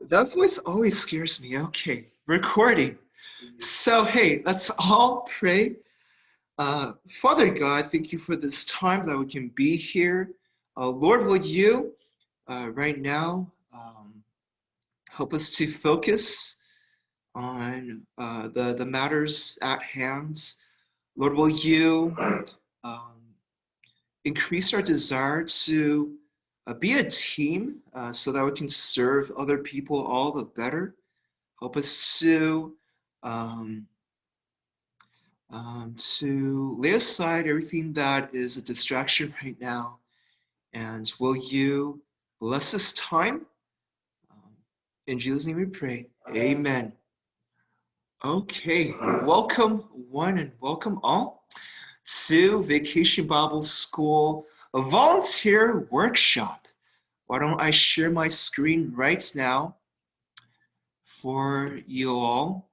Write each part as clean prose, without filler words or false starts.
That voice always scares me. Okay, recording. So, hey, let's all pray. Father God, thank you for this time that we can be here. Lord, will you right now help us to focus on the matters at hand? Lord, will you um, increase our desire to be a team so that we can serve other people all the better? Help us um, to lay aside everything that is a distraction right now. And will you bless this time? Um, in Jesus' name we pray. Amen. Okay, welcome one and welcome all to Vacation Bible School, a volunteer workshop. Why don't I share my screen right now for you all?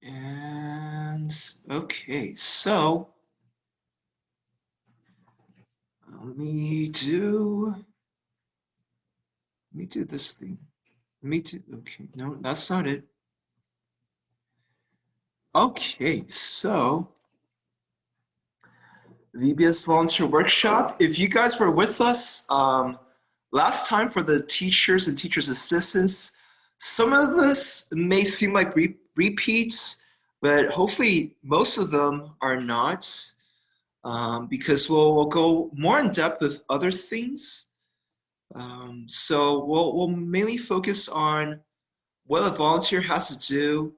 And okay, so let me do this thing. Okay, no, that's not it. Okay, so VBS Volunteer Workshop. If you guys were with us last time for the teachers and teachers assistants, some of this may seem like repeats, but hopefully most of them are not, because we'll go more in depth with other things. So we'll mainly focus on what a volunteer has to do.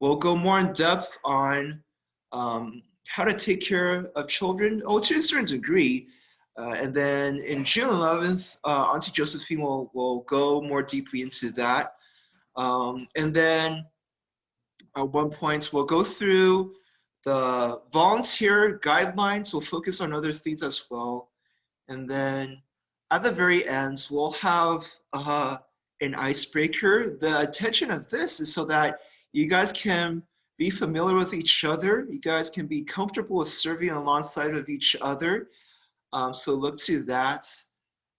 We'll go more in depth on how to take care of children, to a certain degree. And then in June 11th, Auntie Josephine will go more deeply into that. And then at one point, we'll go through the volunteer guidelines. We'll focus on other things as well. And then at the very end, we'll have an icebreaker. The intention of this is so that you guys can be familiar with each other. You guys can be comfortable with serving alongside of each other. So look to that.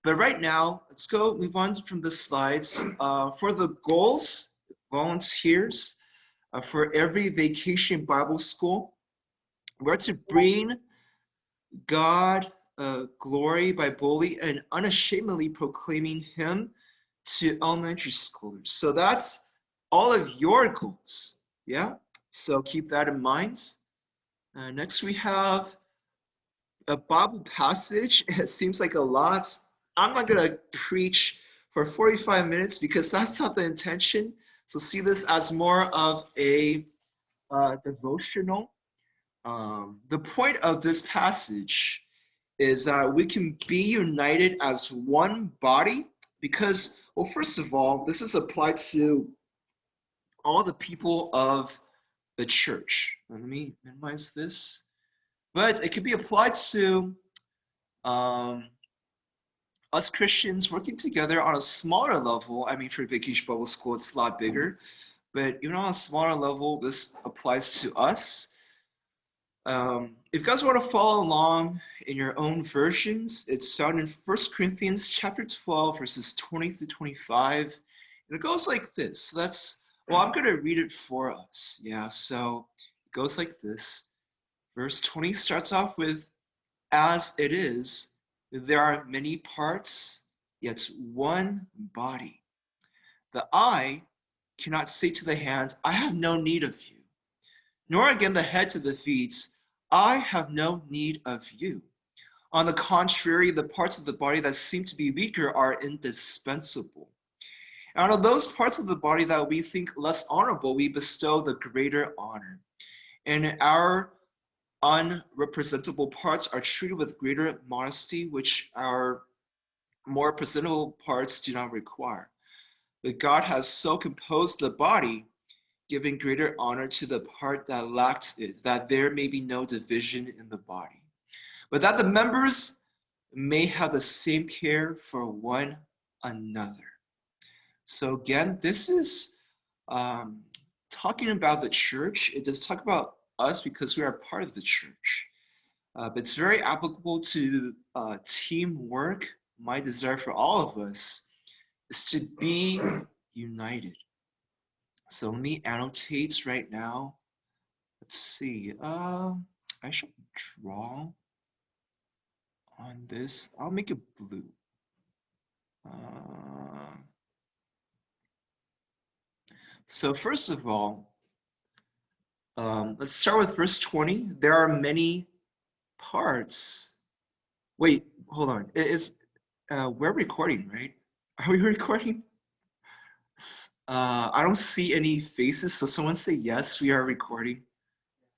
But right now, let's go move on from the slides. For the goals, volunteers, for every Vacation Bible School, we're to bring God glory by boldly and unashamedly proclaiming Him to elementary schoolers. So that's all of your goals. Yeah. So keep that in mind. Next, we have a Bible passage. It seems like a lot. I'm not going to preach for 45 minutes because that's not the intention. So see this as more of a devotional. The point of this passage is that we can be united as one body because, well, first of all, this is applied to all the people of the church. Let me minimize this. But it can be applied to um, us Christians working together on a smaller level. I mean, for Vacation Bible School, it's a lot bigger. But even on a smaller level, this applies to us. If you guys want to follow along in your own versions, it's found in 1 Corinthians chapter 12, verses 20 through 25. And it goes like this. So I'm going to read it for us. Yeah, so it goes like this. Verse 20 starts off with, as it is, there are many parts, yet one body. The eye cannot say to the hands, I have no need of you, nor again the head to the feet, I have no need of you. On the contrary, the parts of the body that seem to be weaker are indispensable. And on those parts of the body that we think less honorable, we bestow the greater honor. And our unrepresentable parts are treated with greater modesty, which our more presentable parts do not require. But God has so composed the body, giving greater honor to the part that lacked it, that there may be no division in the body, but that the members may have the same care for one another. So again, this is talking about the church. It does talk about us because we are part of the church. But it's very applicable to teamwork. My desire for all of us is to be united. So let me annotate right now. Let's see. I should draw on this. I'll make it blue. So first of all, let's start with verse 20. There are many parts. Wait, hold on. We're recording, right? Are we recording? I don't see any faces, so someone say yes, we are recording.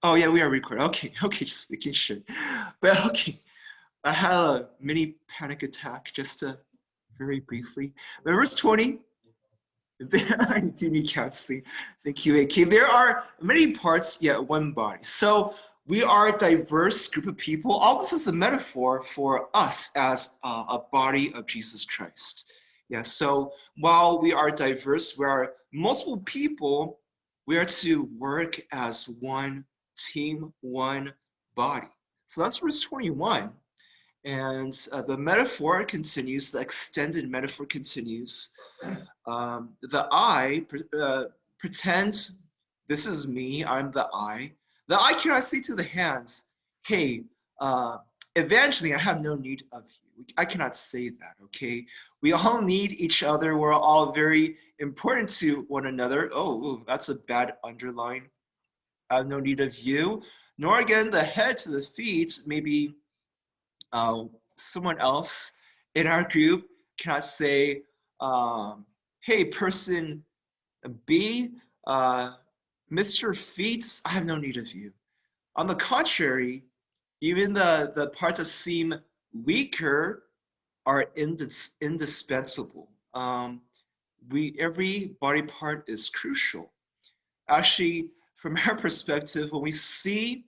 Oh yeah, we are recording. Okay, okay, just making sure. But okay, I had a mini panic attack just very briefly. But verse 20, I do need counseling. Thank you, AK. There are many parts, yet one body. So we are a diverse group of people. All this is a metaphor for us as a body of Jesus Christ. Yeah, so while we are diverse, we are multiple people, we are to work as one team, one body. So that's verse 21. And the metaphor continues, the extended metaphor continues. The I pretends this is me, I'm the I. The I cannot say to the hands, hey, eventually I have no need of you. I cannot say that, okay? We all need each other. We're all very important to one another. Oh, that's a bad underline. I have no need of you. Nor again the head to the feet, maybe someone else in our group cannot say, hey, person B, Mr. Feats, I have no need of you. On the contrary, even the parts that seem weaker are indispensable. Every body part is crucial. Actually, from our perspective, when we see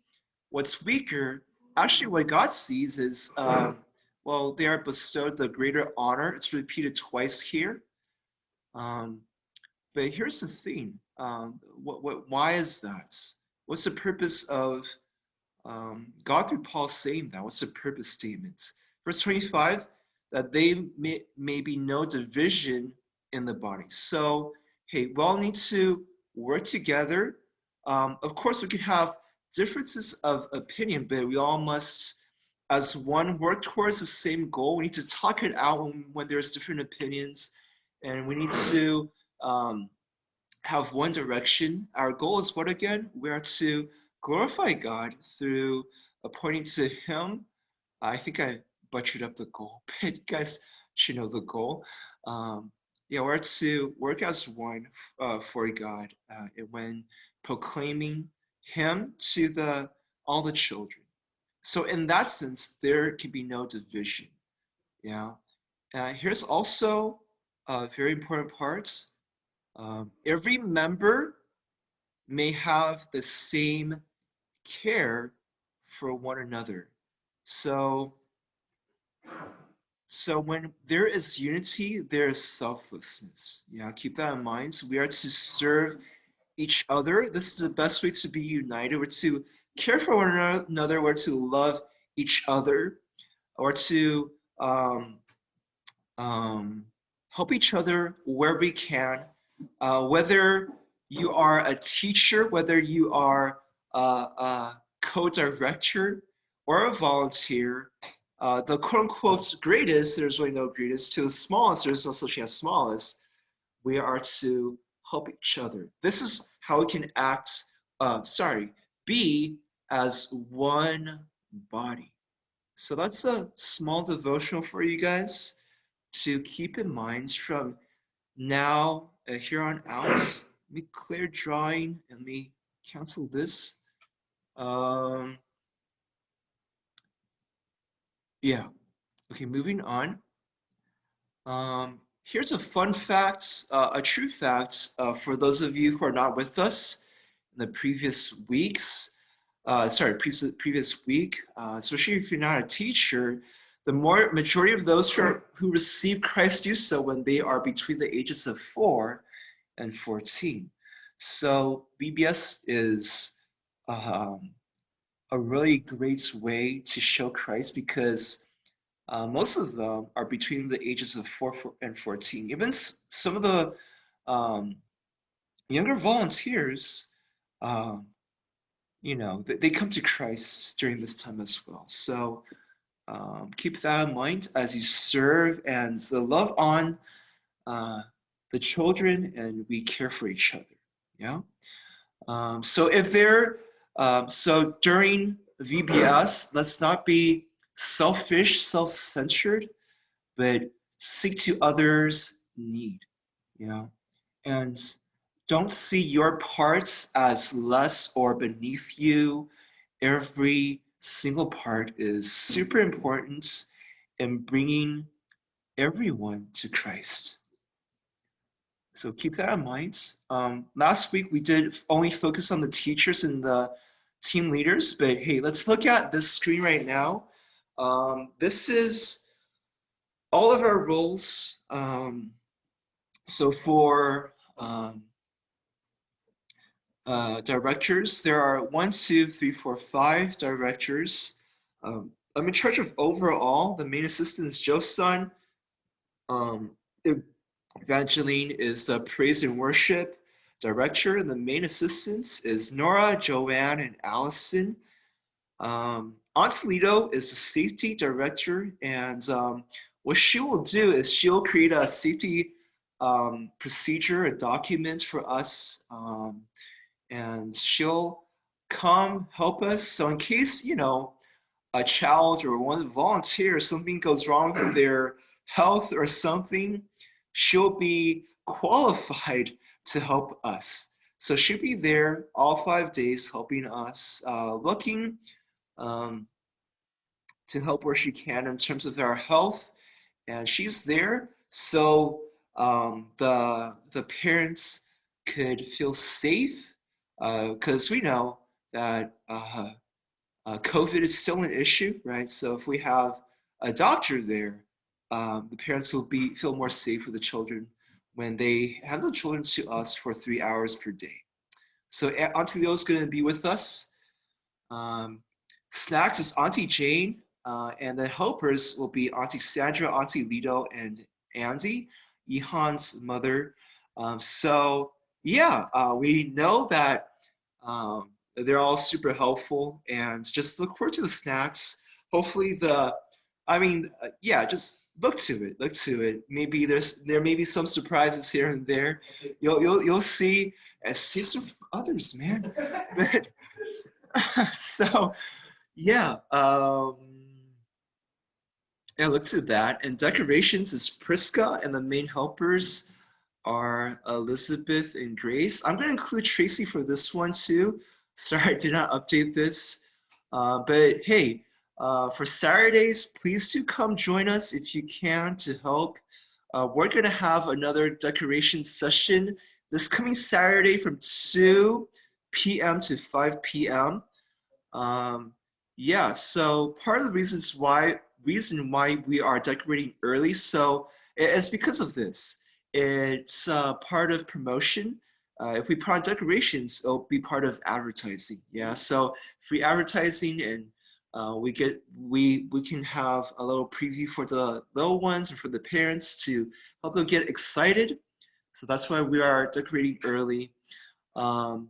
what's weaker, actually what God sees is, well, they are bestowed the greater honor. It's repeated twice here. But here's the thing. Why is that? What's the purpose of God through Paul saying that? What's the purpose statements? Verse 25, that they may be no division in the body. So, hey, we all need to work together. Of course, we can have differences of opinion, but we all must, as one, work towards the same goal. We need to talk it out when there's different opinions, and we need to have one direction. Our goal is what again? We are to glorify God through pointing to Him. I think I butchered up the goal, but you guys should know the goal. Yeah, we're to work as one for God and when proclaiming Him to all the children. So in that sense, there can be no division. Yeah. Here's also a very important part. Every member may have the same care for one another. So when there is unity, there is selflessness. Yeah, keep that in mind. So we are to serve each other. This is the best way to be united. We're to care for one another. We're to love each other. Or to help each other where we can. Whether you are a teacher, whether you are a co-director or a volunteer, the quote-unquote greatest, there's really no greatest, to the smallest, there's no such thing as smallest. We are to help each other. This is how we can be as one body. So that's a small devotional for you guys to keep in mind from now here on out. Let me clear drawing and let me cancel this. Yeah. Okay, moving on. Here's a fun fact, a true fact for those of you who are not with us in the previous weeks. Previous week, especially if you're not a teacher, the majority of those who receive Christ do so when they are between the ages of 4 and 14. So VBS is a really great way to show Christ because Most of them are between the ages of 4 and 14. Even some of the um, younger volunteers, um, they come to Christ during this time as well. So keep that in mind as you serve and love on uh, the children, and we care for each other. Yeah. So if they're so during VBS, let's not be selfish, self-centered, but seek to others' need. Yeah, and don't see your parts as less or beneath you. Every single part is super important in bringing everyone to Christ. So keep that in mind. Last week we did only focus on the teachers and the team leaders, but hey, let's look at this screen right now. This is all of our roles. So for directors, there are 1, 2, 3, 4, 5 directors. I'm in charge of overall. The main assistant is Joe-san. Evangeline is the praise and worship director, and the main assistants is Nora, Joanne, and Allison. Aunt Lido is the safety director, and what she will do is she'll create a safety procedure, a document for us, and she'll come help us. So in case, a child or one of the volunteers, something goes wrong with their health or something, she'll be qualified to help us. So she'll be there all 5 days helping us, looking to help where she can in terms of our health. And she's there so the parents could feel safe, because we know that COVID is still an issue, right? So if we have a doctor there, the parents will feel more safe with the children when they hand the children to us for 3 hours per day. So Auntie Leo is going to be with us. Snacks is Auntie Jane, and the helpers will be Auntie Sandra, Auntie Lido, and Andy, Ihan's mother. So yeah, we know that they're all super helpful, and just look forward to the snacks. Hopefully yeah, just look to it. Look to it. Maybe there may be some surprises here and there. You'll see and see some others, man. But so yeah, yeah, look to that. And decorations is Priska, and the main helpers are Elizabeth and Grace. I'm going to include Tracy for this one too. Sorry, I did not update this. But hey, for Saturdays, please do come join us if you can to help. We're going to have another decoration session this coming Saturday from 2 p.m. to 5 p.m. Yeah, so part of the reason why we are decorating early, so it's because of this. It's part of promotion. If we put on decorations, it'll be part of advertising. Yeah, so free advertising, and we can have a little preview for the little ones and for the parents to help them get excited. So that's why we are decorating early. And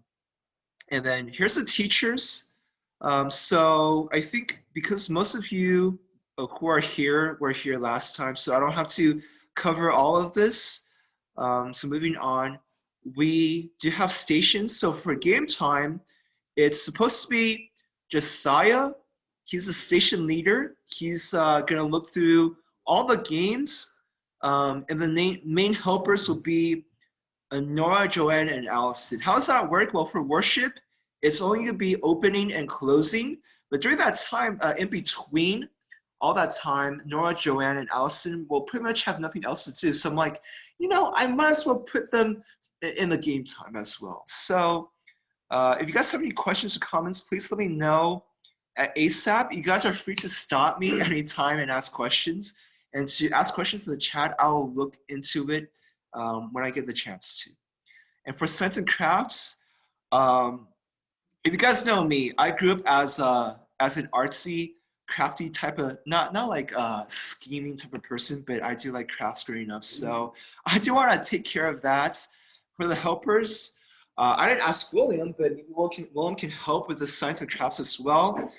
then here's the teachers. So I think because most of you who are here were here last time, so I don't have to cover all of this. So moving on, we do have stations. So for game time, it's supposed to be Josiah. He's the station leader. He's gonna look through all the games, and the main helpers will be Nora, Joanne, and Allison. How does that work? Well, for worship, it's only going to be opening and closing. But during that time, in between all that time, Nora, Joanne, and Allison will pretty much have nothing else to do. So I'm like, I might as well put them in the game time as well. So if you guys have any questions or comments, please let me know at ASAP. You guys are free to stop me anytime and ask questions. And to ask questions in the chat, I'll look into it when I get the chance to. And for Science and Crafts, if you guys know me, I grew up as an artsy crafty type of, not like scheming type of person, but I do like crafts growing up. So I do want to take care of that. For the helpers, I didn't ask William, but William can help with the science and crafts as well.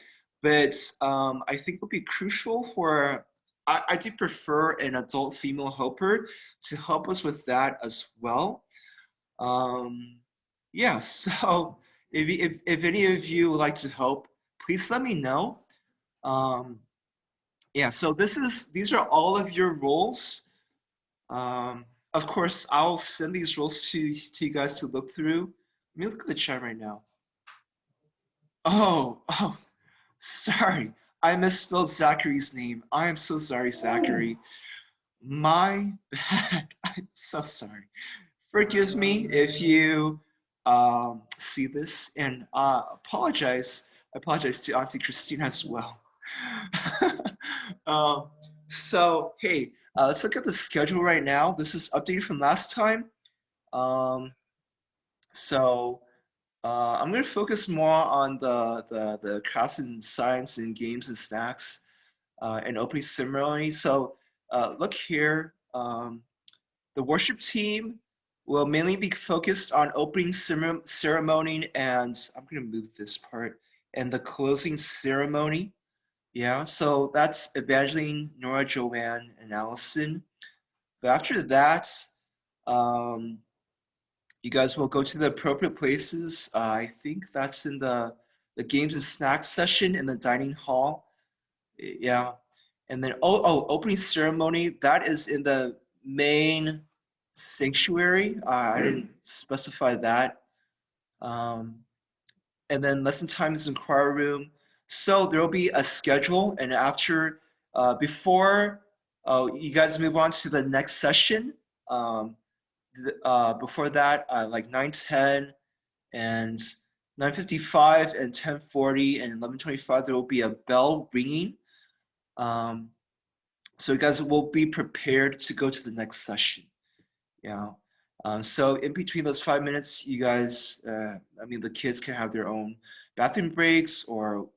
But I think would be crucial for, I do prefer an adult female helper to help us with that as well. Yeah, so if any of you would like to help, please let me know. Yeah, so these are all of your roles. Of course, I'll send these roles to you guys to look through. Let me look at the chat right now. Oh, sorry. I misspelled Zachary's name. I am so sorry, Zachary. My bad. I'm so sorry. Forgive me if you see this, and apologize. I apologize to Auntie Christina as well. um, so, hey, let's look at the schedule right now. This is updated from last time. Um, so, I'm going to focus more on the crafts and science and games and snacks and opening ceremony. So, look here. The worship team will mainly be focused on opening ceremony, and I'm going to move this part, and the closing ceremony. Yeah, so that's Evangeline, Nora, Joanne, and Allison. But after that, um, you guys will go to the appropriate places. I think that's in the games and snacks session in the dining hall. Yeah. And then, opening ceremony, that is in the main sanctuary. I didn't specify that. And then lesson time is in choir room. So there will be a schedule, and after, before you guys move on to the next session, before that, like 9:10 and 9:55 and 10:40 and 11:25, there will be a bell ringing. So you guys will be prepared to go to the next session. Yeah. So in between those 5 minutes, you guys, I mean, the kids can have their own bathroom breaks or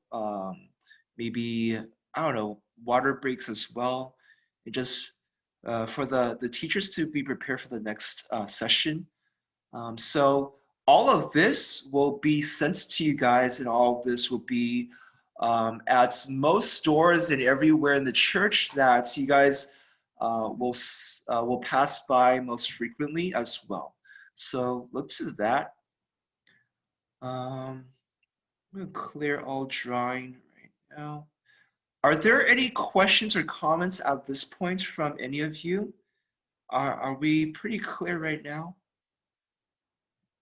maybe, I don't know, water breaks as well. And just for the teachers to be prepared for the next session. So all of this will be sent to you guys, and all of this will be at most stores and everywhere in the church that you guys will pass by most frequently as well. So look to that. I'm gonna clear all drawing right now. Are there any questions or comments at this point from any of you? Are we pretty clear right now?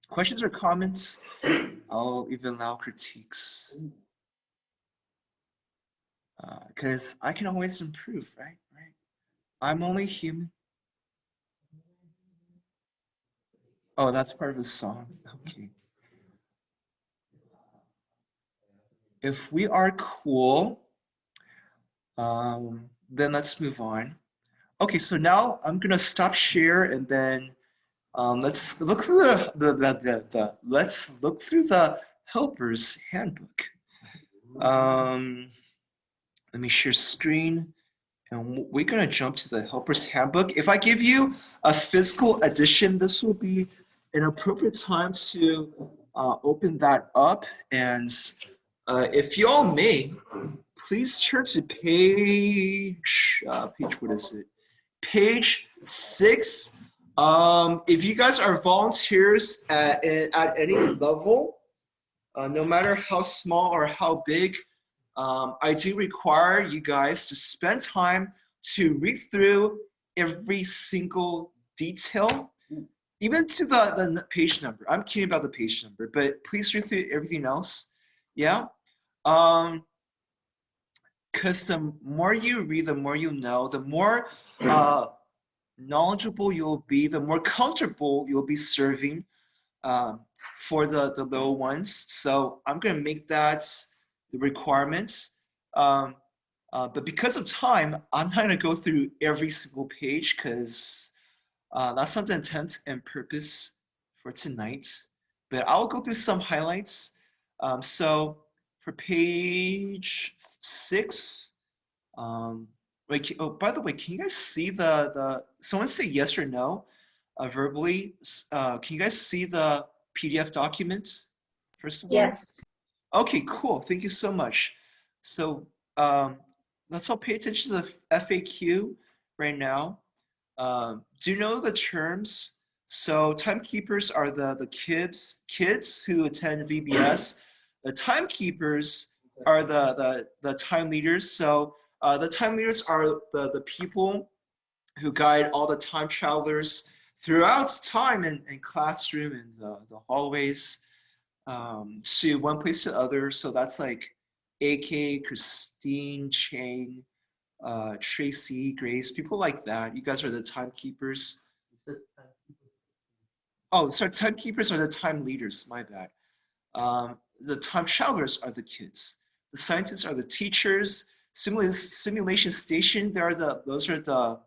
Questions or comments? I'll even allow critiques. Because I can always improve, right? I'm only human. Oh, that's part of the song. Okay. If we are cool, then let's move on. Okay, so now I'm gonna stop share, and then let's look through let's look through the helper's handbook. Let me share screen, and we're gonna jump to the helper's handbook. If I give you a physical edition, this will be an appropriate time to open that up. And if you all may, please turn to page, what is it? Page 6. If you guys are volunteers at any level, no matter how small or how big, I do require you guys to spend time to read through every single detail, even to the page number. I'm kidding about the page number, but please read through everything else. Yeah. Because the more you read, the more you know, the more knowledgeable you'll be, the more comfortable you'll be serving for the little ones. So I'm going to make that the requirements. But because of time, I'm not going to go through every single page because that's not the intent and purpose for tonight. But I'll go through some highlights. So for page 6. Wait, oh, by the way, can you guys see someone say yes or no verbally? Can you guys see the PDF document, first of all? Yes. Okay, cool. Thank you so much. So um, let's all pay attention to the FAQ right now. Do you know the terms? So timekeepers are the kids who attend VBS. The timekeepers are the time leaders. So the time leaders are the people who guide all the time travelers throughout time and classroom and the hallways to one place to other. So that's like AK, Christine, Chang, Tracy, Grace, people like that. You guys are the timekeepers. Oh, sorry, timekeepers are the time leaders, my bad. The time travelers are the kids. The scientists are the teachers. Simulation station, those are the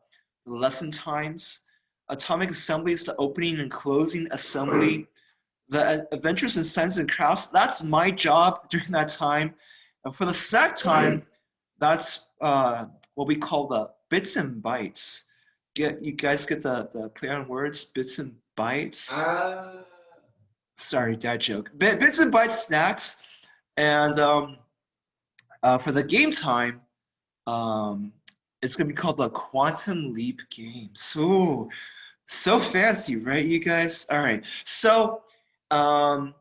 lesson times. Atomic assembly is the opening and closing assembly. The adventures in science and crafts, that's my job during that time. And for the SAC time, that's what we call the bits and bytes. You guys get the play on words, bits and bytes? Sorry, dad joke. Bits and bytes snacks. And for the game time, it's gonna be called the Quantum Leap Games. Ooh, so fancy, right, you guys? All right. So, um,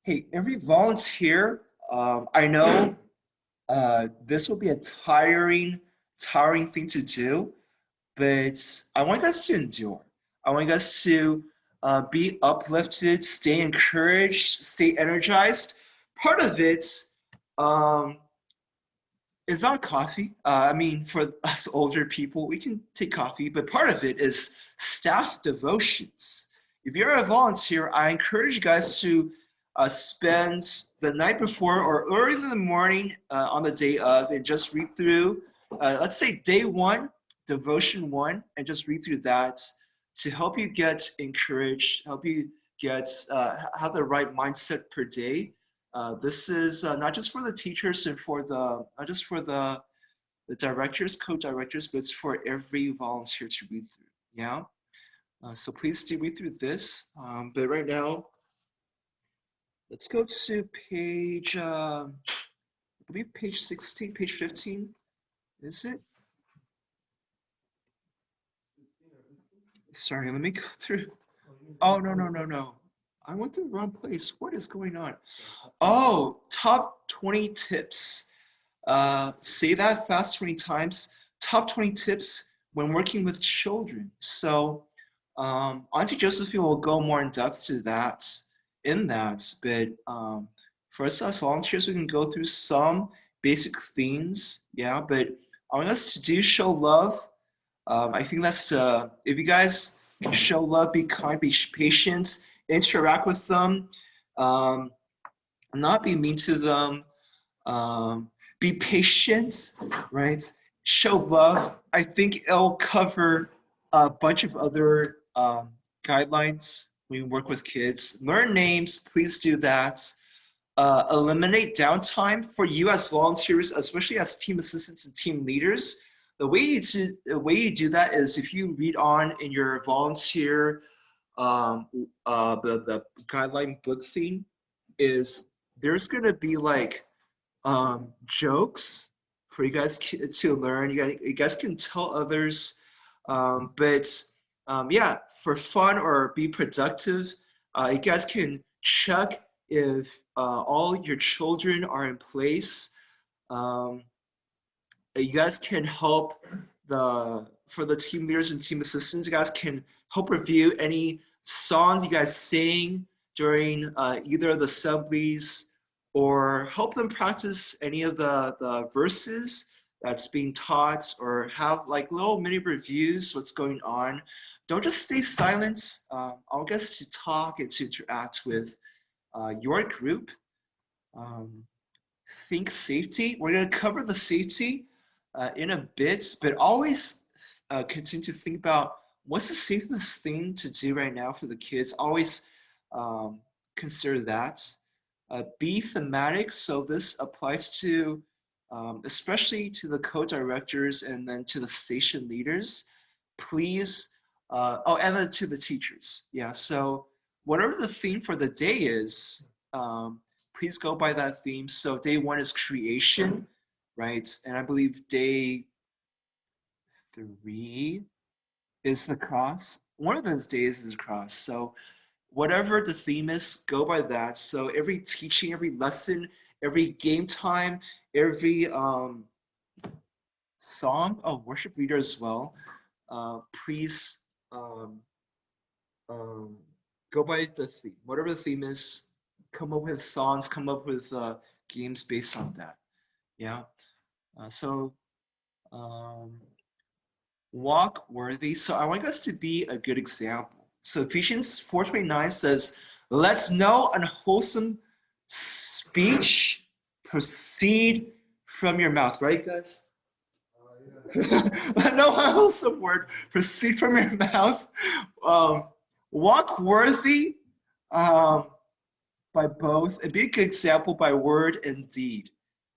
hey, every volunteer, I know this will be a tiring thing to do, but I want you guys to endure. I want you guys to be uplifted, stay encouraged, stay energized. Part of it um, is not coffee. I mean, for us older people, we can take coffee, but part of it is staff devotions. If you're a volunteer, I encourage you guys to spend the night before or early in the morning on the day of and just read through, let's say day 1, devotion 1, and just read through that to help you get encouraged, help you get have the right mindset per day. This is not just for the teachers and not just for the directors, co-directors, but it's for every volunteer to read through. Yeah. So please do read through this. But right now, let's go to page, I believe page 16, page 15. Is it? Sorry, let me go through. Oh, no. I went to the wrong place. What is going on? Oh, top 20 tips. Say that fast 20 times. Top 20 tips when working with children. So Auntie Josephine will go more in depth to that, but for us as volunteers, we can go through some basic themes, yeah, but I want us to do show love. I think that's if you guys can show love, be kind, be patient, interact with them, not be mean to them, be patient, right? Show love. I think it'll cover a bunch of other guidelines when you work with kids. Learn names, please do that. Eliminate downtime for you as volunteers, especially as team assistants and team leaders. The way you do that is if you read on in your volunteer the guideline book theme is there's gonna be like jokes for you guys to learn. You guys can tell others, but yeah, for fun or be productive, you guys can check if all your children are in place. Um, you guys can help for the team leaders and team assistants. You guys can help review any songs you guys sing during either of the assemblies or help them practice any of the verses that's being taught or have like little mini reviews what's going on. Don't just stay silent. I'll get to talk and to interact with your group. Think safety. We're going to cover the safety in a bit, but always continue to think about what's the safest thing to do right now for the kids. Always consider that. Be thematic. So this applies to, especially to the co-directors and then to the station leaders. Please, oh, and then to the teachers. Yeah, so whatever the theme for the day is, please go by that theme. So day 1 is creation, right? And I believe day 3 is the cross. One of those days is the cross. So whatever the theme is, go by that. So every teaching, every lesson, every game time, every song, oh, worship leader as well. Please um, um, go by the theme. Whatever the theme is, come up with songs, come up with games based on that. Yeah. So walk worthy. So I want us to be a good example. So Ephesians 4:29 says, "Let no unwholesome speech proceed from your mouth." Right, guys? Let no unwholesome word proceed from your mouth. Walk worthy by both, and be a good example by word and deed.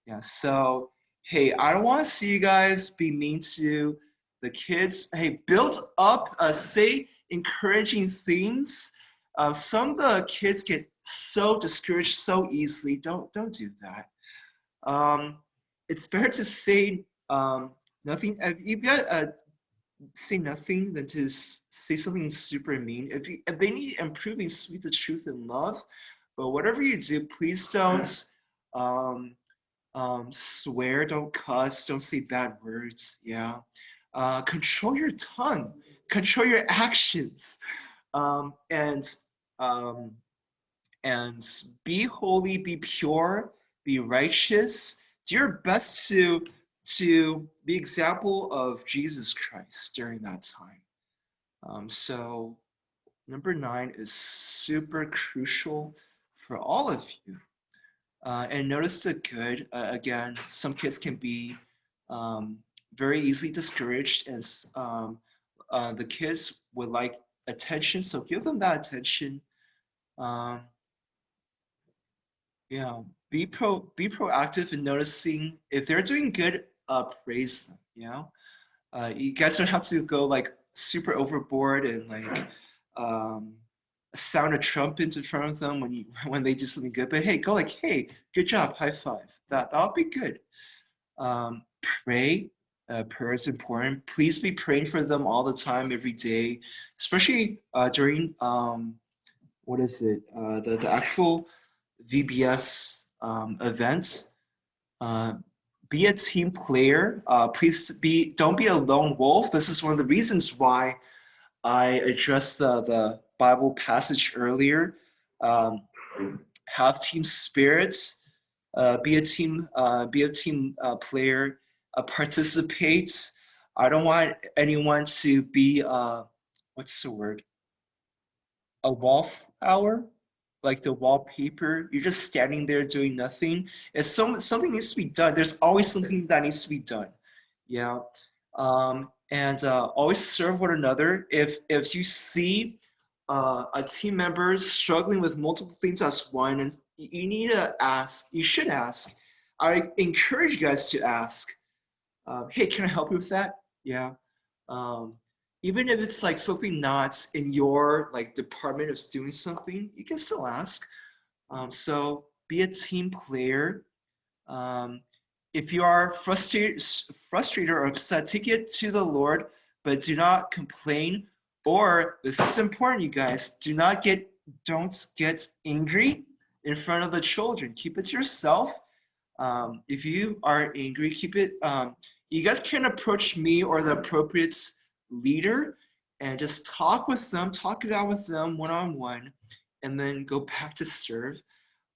Yeah. So hey, I don't want to see you guys be mean to the kids. Hey, build up, say encouraging things. Some of the kids get so discouraged so easily. Don't do that. It's better to say nothing. You've got say nothing than to say something super mean. If they need improving, speak the truth in love. But whatever you do, please don't um, swear, don't cuss, don't say bad words. Yeah. Control your tongue, control your actions, um, and um, and be holy, be pure, be righteous. Do your best to be example of Jesus Christ during that time. So number 9 is super crucial for all of you. And notice the good. Again, some kids can be very easily discouraged, and the kids would like attention, so give them that attention. Um, yeah, be proactive in noticing if they're doing good. Praise them. You guys don't have to go like super overboard and like um, sound a trumpet in front of them when you when they do something good. But hey, go like, hey, good job, high five. That would be good. Um, Pray. Prayer is important. Please be praying for them all the time, every day, especially during what is it? The actual VBS event. Uh, be a team player. Please don't be a lone wolf. This is one of the reasons why I addressed the Bible passage earlier. Um, have team spirits. Be a team player. Participate. I don't want anyone to be what's the word? A wallflower, like the wallpaper. You're just standing there doing nothing. If something needs to be done, there's always something that needs to be done. Yeah. And always serve one another. If you see a team member struggling with multiple things as one, and you need to ask, you should ask. I encourage you guys to ask. Hey, can I help you with that? Yeah. Um, Even if it's like something not in your like department of doing something, you can still ask. So be a team player. Um, if you are frustrated or upset, take it to the Lord, but do not complain. Or this is important, you guys. Don't get angry in front of the children. Keep it to yourself. If you are angry, keep it. You guys can approach me or the appropriate leader and just talk with them, talk it out with them one on one, and then go back to serve.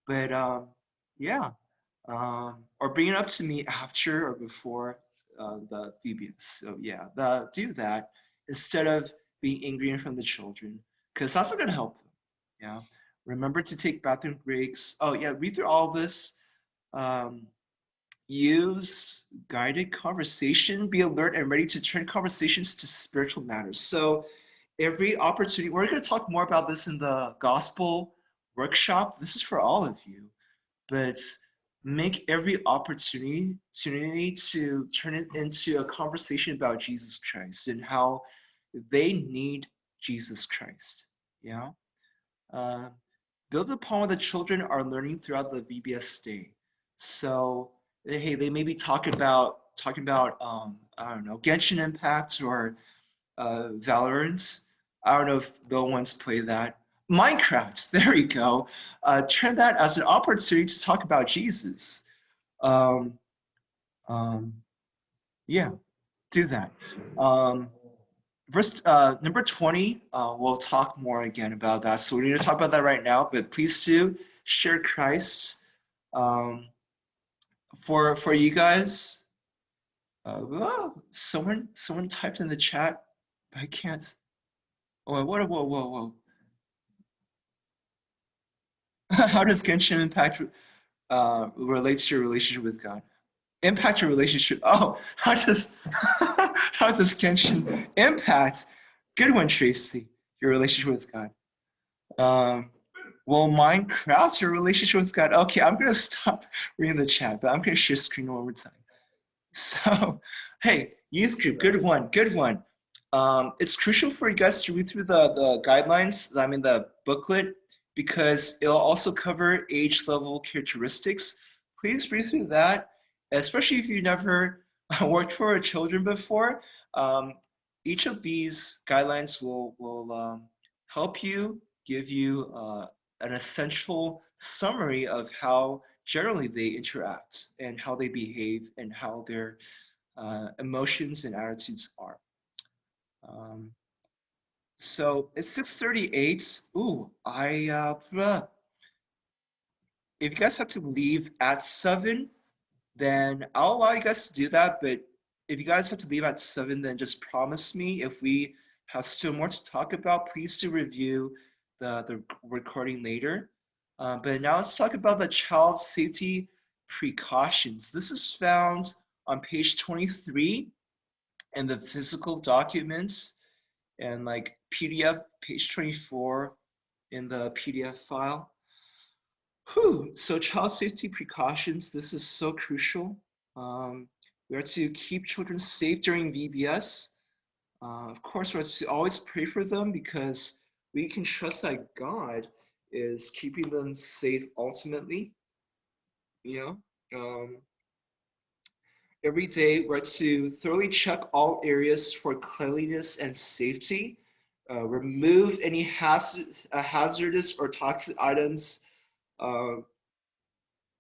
But yeah, or bring it up to me after or before the VBS. So yeah, do that instead of being angry in front of the children, because that's not gonna help them. Yeah, remember to take bathroom breaks. Oh yeah, read through all this. Um, Use guided conversation. Be alert and ready to turn conversations to spiritual matters. So every opportunity, we're going to talk more about this in the gospel workshop. This is for all of you. but make every opportunity to turn it into a conversation about Jesus Christ and how they need Jesus Christ. Yeah. Uh, Build upon what the children are learning throughout the VBS day. So, hey, they maybe talking about I don't know, Genshin Impact or Valorant. I don't know if the ones play that. Minecraft, there you go. Turn that as an opportunity to talk about Jesus. Um, um, yeah, do that. Um, number 20, we'll talk more again about that. So we need to talk about that right now, but please do share Christ. Um, for you guys, someone typed in the chat, but I can't. Oh, whoa. How does Genshin Impact relate to your relationship with God? Impact your relationship. Oh, how does Genshin impact? Good one, Tracy. Your relationship with God. Um, well, Minecraft, your relationship with God. Okay, I'm gonna stop reading the chat, but I'm gonna share screen one more time. So, hey, youth group, good one. It's crucial for you guys to read through the guidelines, I mean the booklet, because it'll also cover age level characteristics. Please read through that, especially if you've never worked for children before. Um, each of these guidelines will help you, give you an essential summary of how generally they interact and how they behave and how their emotions and attitudes are. Um, so it's 6:38. Ooh, if you guys have to leave at 7, then I'll allow you guys to do that. But if you guys have to leave at 7, then just promise me if we have still more to talk about, please do review the recording later. But now let's talk about the child safety precautions. This is found on page 23 in the physical documents and like PDF, page 24 in the PDF file. Whew. So child safety precautions, this is so crucial. We are to keep children safe during VBS. Of course, we're to always pray for them because we can trust that God is keeping them safe ultimately. You know, every day we're to thoroughly check all areas for cleanliness and safety. Remove any hazardous or toxic items. Uh,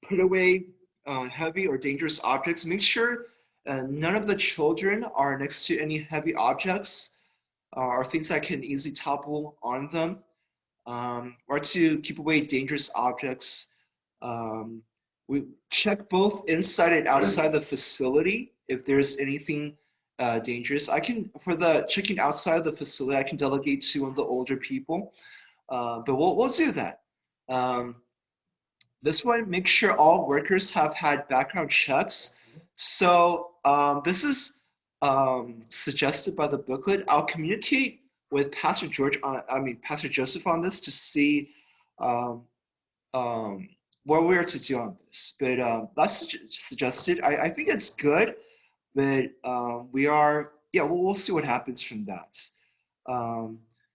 Put away heavy or dangerous objects. Make sure none of the children are next to any heavy objects or things that can easily topple on them. Or to keep away dangerous objects. We check both inside and outside the facility if there's anything dangerous. For the checking outside the facility, I can delegate to one of the older people, but we'll do that. This one, make sure all workers have had background checks. So this is suggested by the booklet. I'll communicate with Pastor Pastor Joseph on this to see um, what we are to do on this. But that's suggested. I think it's good, but we'll see what happens from that.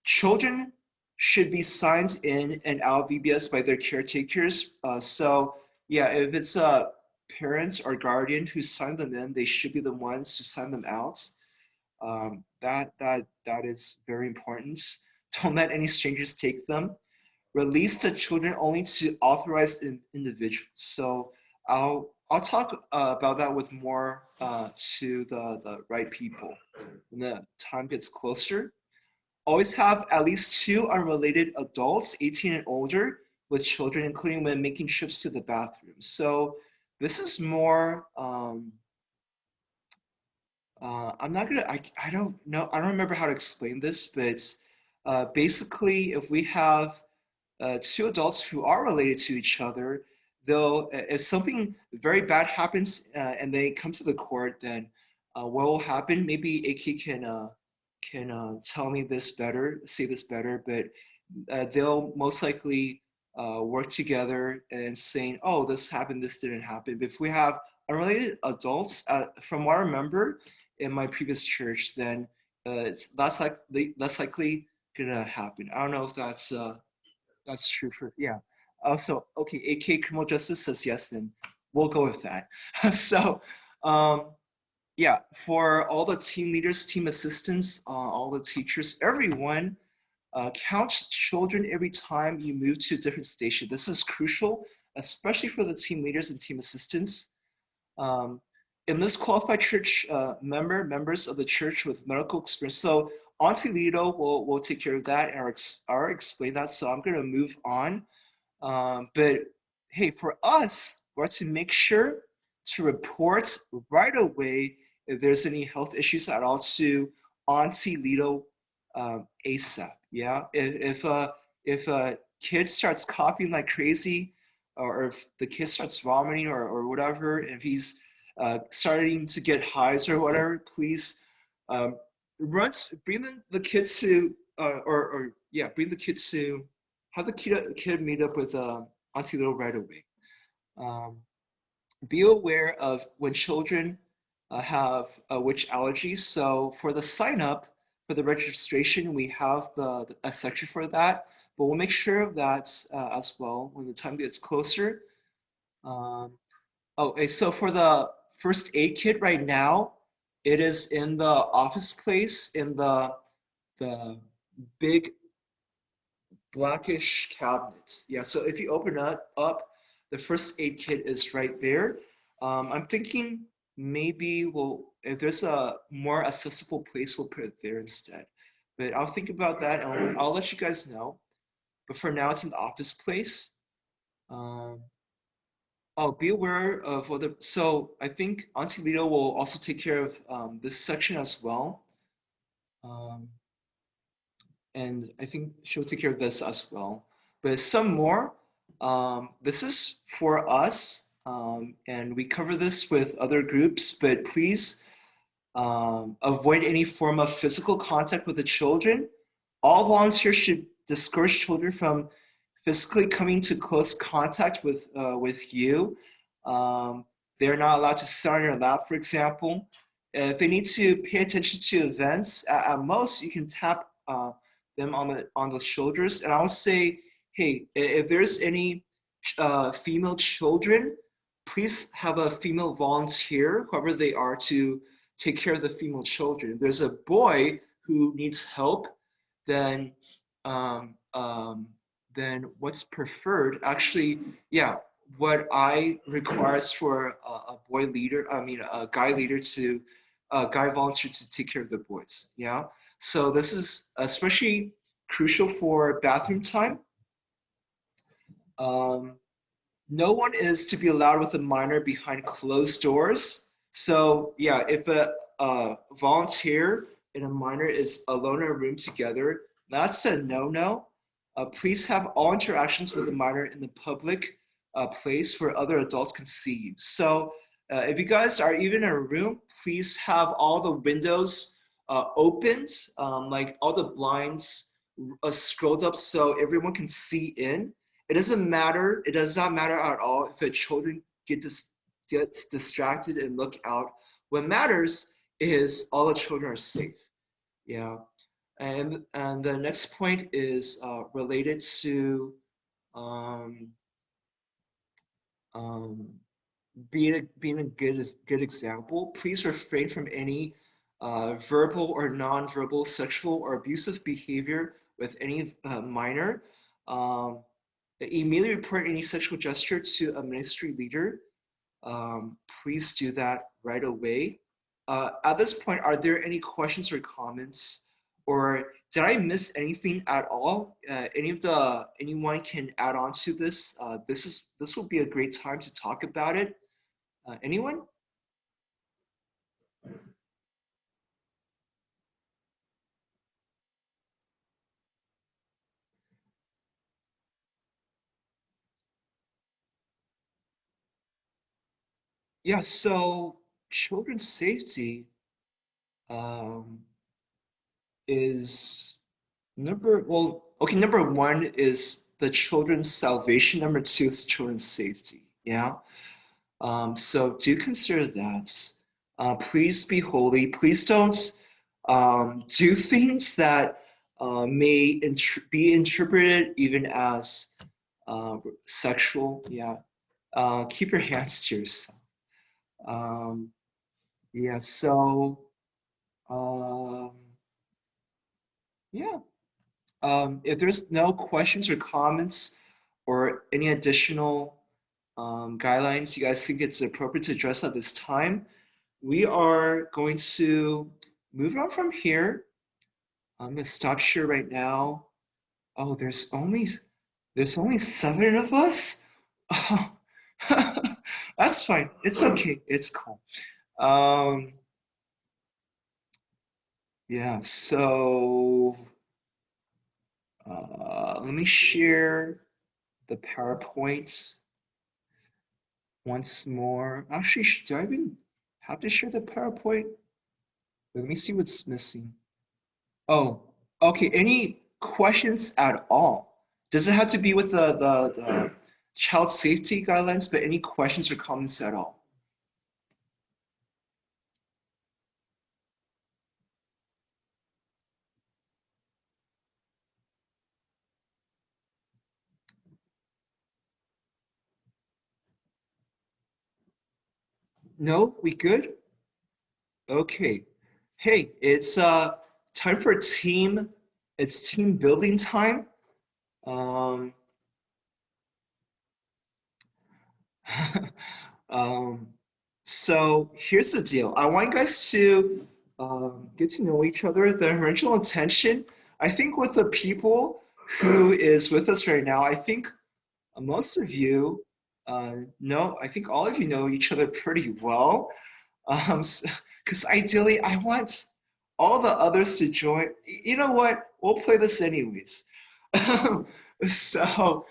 Children should be signed in and out VBS by their caretakers. So yeah, if it's a parent or guardian who signed them in, they should be the ones to sign them out. That is very important. Don't let any strangers take them. Release the children only to authorized individuals. So I'll talk about that with more to the right people when the time gets closer. Always have at least 2 unrelated adults, 18 and older, with children, including when making trips to the bathroom. So this is more, I'm not gonna, I don't know, I don't remember how to explain this, but basically if we have 2 adults who are related to each other, they'll, if something very bad happens and they come to the court, then what will happen, maybe AK can tell me this better, say this better, but they'll most likely work together and saying, oh, this happened, this didn't happen. But if we have unrelated adults, from what I remember in my previous church, then it's less likely gonna happen. I don't know if that's true for, yeah. Also, okay, AK Criminal Justice says yes, then we'll go with that. So, um, yeah, for all the team leaders, team assistants, all the teachers, everyone, count children every time you move to a different station. This is crucial, especially for the team leaders and team assistants. Um, in this qualified church members of the church with medical experience. So Auntie Lido will take care of that and I'll explain that. So I'm gonna move on. But hey, for us, we're to make sure to report right away if there's any health issues at all to Auntie Lido ASAP. Yeah, if a kid starts coughing like crazy, or if the kid starts vomiting or whatever, if he's starting to get hives or whatever, please um, bring the kid to or yeah, bring the kid to have the kid meet up with Auntie Little right away. Um, be aware of when children have which allergies. So for the sign up, for the registration, we have a section for that, but we'll make sure of that as well when the time gets closer. Um, okay, so for the first aid kit right now, it is in the office place in the big blackish cabinets. Yeah, so if you open up, the first aid kit is right there. I'm thinking maybe if there's a more accessible place, we'll put it there instead. But I'll think about that and I'll let you guys know. But for now, it's in the office place. Um, oh, be aware of other. So I think Auntie Lito will also take care of this section as well. Um, and I think she'll take care of this as well. But some more, this is for us, and we cover this with other groups, but please avoid any form of physical contact with the children. All volunteers should discourage children from physically coming to close contact with you. Um, they're not allowed to sit on your lap, for example. If they need to pay attention to events, at most you can tap them on the shoulders. And I would say, hey, if there's any female children, please have a female volunteer, whoever they are, to take care of the female children. If there's a boy who needs help, then um, um, what's preferred? Actually, yeah, what I require is for a boy leader, I mean a guy leader to a guy volunteer to take care of the boys. Yeah, so this is especially crucial for bathroom time. Um, no one is to be allowed with a minor behind closed doors. So yeah, if a volunteer and a minor is alone in a room together, that's a no-no. Please have all interactions with a minor in the public place where other adults can see you. So if you guys are even in a room, please have all the windows opened, like all the blinds scrolled up so everyone can see in. It doesn't matter. It does not matter at all if the children gets distracted and look out. What matters is all the children are safe. Yeah, and the next point is related to um, um, being a good example. Please refrain from any verbal or nonverbal sexual or abusive behavior with any minor. Um, Immediately report any sexual gesture to a ministry leader. Please do that right away. At this point, are there any questions or comments? Or did I miss anything at all? Anyone can add on to this. This will be a great time to talk about it. Anyone? Yeah, so children's safety um, is Number one is the children's salvation. Number two is children's safety. Yeah. So do consider that. Please be holy. Please don't do things that may be interpreted even as sexual. Yeah. Keep your hands to yourself. Um, yeah. So um, yeah. If there's no questions or comments or any additional guidelines you guys think it's appropriate to address at this time, we are going to move on from here. I'm gonna stop share right now. Oh, there's only 7 of us. Oh, that's fine. It's okay. It's cool. Um, yeah. So let me share the PowerPoint once more. Actually, do I even have to share the PowerPoint? Let me see what's missing. Oh, okay. Any questions at all? Does it have to be with the child safety guidelines, but any questions or comments at all? No, we good? Okay. Hey, it's time for it's team building time. Um, um, so here's the deal. I want you guys to get to know each other. The original intention, I think, with the people who is with us right now, I think most of you know. I think all of you know each other pretty well. Because ideally, I want all the others to join. You know what? We'll play this anyways. So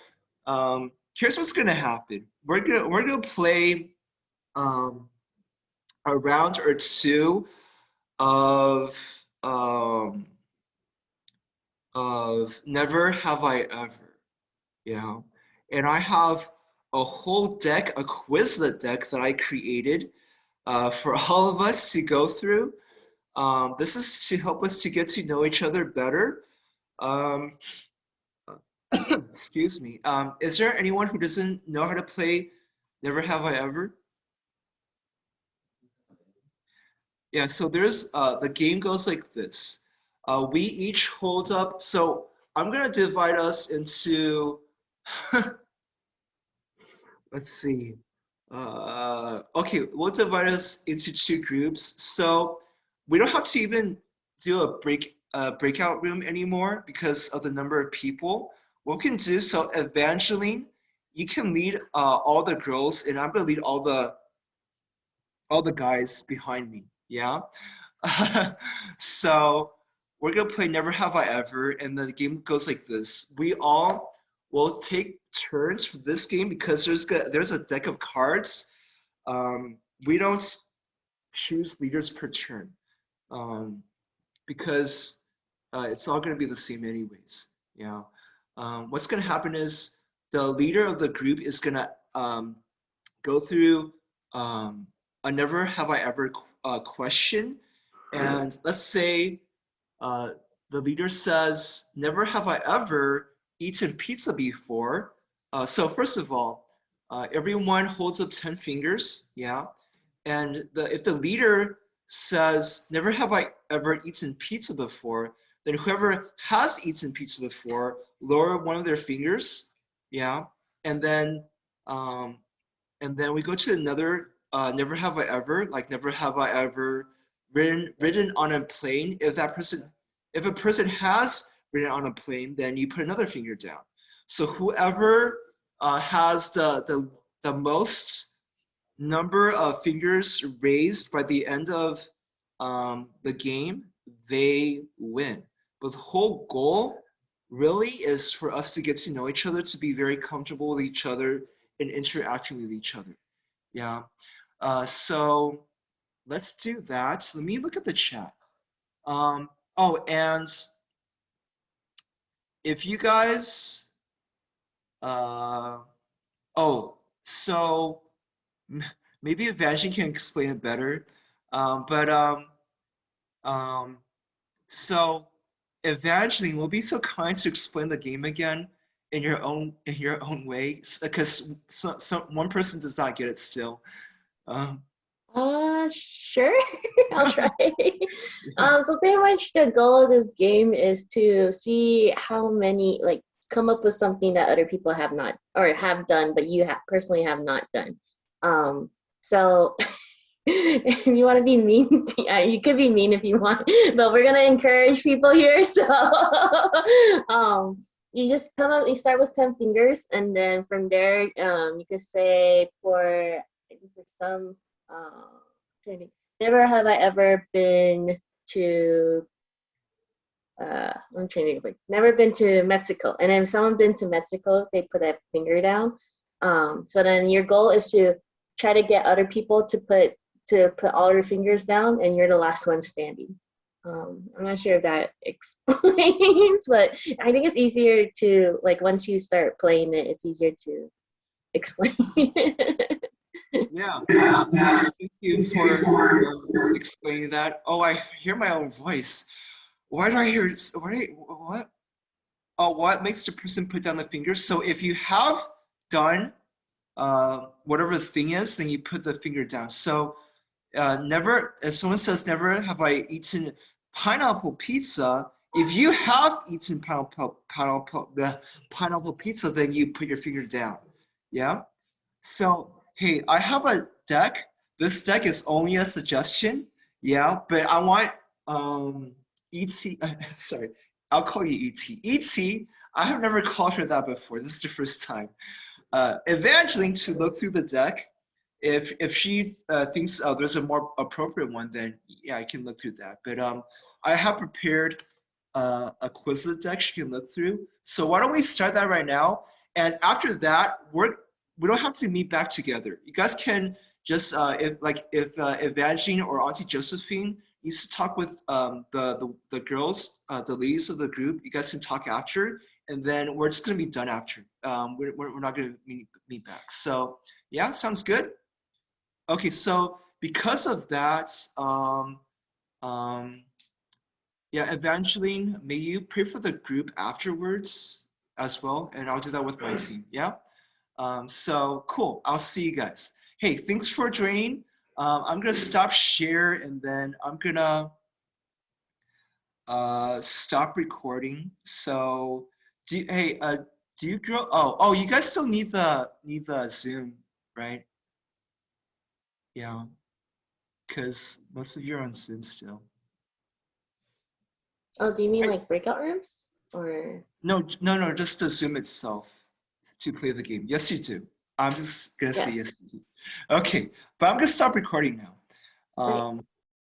here's what's gonna happen. We're gonna play um, a round or two of um, of Never Have I Ever. You know, and I have a whole deck, a Quizlet deck that I created for all of us to go through. This is to help us to get to know each other better. Um, excuse me. Is there anyone who doesn't know how to play Never Have I Ever? Yeah, so there's the game goes like this. We each hold up. So I'm gonna divide us into let's see. Okay, we'll divide us into two groups. So we don't have to even do a breakout room anymore because of the number of people. What we can do, so Evangeline, you can lead all the girls, and I'm gonna lead all the guys behind me. Yeah. So we're gonna play Never Have I Ever, and the game goes like this. We all will take turns for this game because there's a deck of cards. We don't choose leaders per turn because it's all gonna be the same anyways. Yeah. What's gonna happen is the leader of the group is gonna go through um, a never have I ever question. And let's say uh, the leader says, never have I ever eaten pizza before. So first of all, everyone holds up 10 fingers, yeah. And if the leader says, never have I ever eaten pizza before, then whoever has eaten pizza before, lower one of their fingers, yeah. And then um, we go to another never have I ever, like never have I ever ridden on a plane. If a person has ridden on a plane, then you put another finger down. So whoever has the most number of fingers raised by the end of the game, they win. But the whole goal really is for us to get to know each other, to be very comfortable with each other and interacting with each other. Yeah. So let's do that. Let me look at the chat. Oh, and if you guys, oh, so maybe Evangeline can explain it better. But um, so Evangeline, will be so kind to explain the game again in your own way, because one person does not get it still. Um, Sure. I'll try. So pretty much the goal of this game is to see how many, like, come up with something that other people have not or have done, but you have personally have not done. So if you want to be mean, yeah, you could be mean if you want, but we're gonna encourage people here. So you just come up, you start with 10 fingers, and then from there, you could say for some, training. Never have I ever been to I'm trying to think, like, never been to Mexico. And if someone been to Mexico, they put that finger down. So then your goal is to try to get other people to put all their fingers down, and you're the last one standing. I'm not sure if that explains, but I think it's easier to, like, once you start playing it, it's easier to explain. yeah, thank you for explaining that. Oh, I hear my own voice. Why do I hear? What? Oh, what makes the person put down the fingers? So if you have done whatever the thing is, then you put the finger down. So never, if someone says never have I eaten pineapple pizza, if you have eaten pineapple pizza, then you put your finger down. Yeah. So hey, I have a deck. This deck is only a suggestion. Yeah, but I want ET. Sorry, I'll call you ET. ET. I have never called her that before. This is the first time. Evangeline to look through the deck. If she thinks there's a more appropriate one, then yeah, I can look through that. But I have prepared a Quizlet deck she can look through. So why don't we start that right now? And after that, we don't have to meet back together. You guys can just if Evangeline or Auntie Josephine needs to talk with the girls, the ladies of the group, you guys can talk after, and then we're just gonna be done after. We're not gonna meet back. So yeah, sounds good. Okay, so because of that, um, yeah, Evangeline, may you pray for the group afterwards as well, and I'll do that with my team. Yeah. So cool. I'll see you guys. Hey, thanks for joining. I'm gonna stop share and then I'm gonna stop recording. So hey, do you grow? Oh, you guys still need the Zoom, right? Yeah, because most of you are on Zoom still. Oh, do you mean Hey, like breakout rooms? Or no, just the Zoom itself to play the game. Yes, you do. I'm just gonna say yes. yes. You do. Okay, but I'm gonna stop recording now. Okay.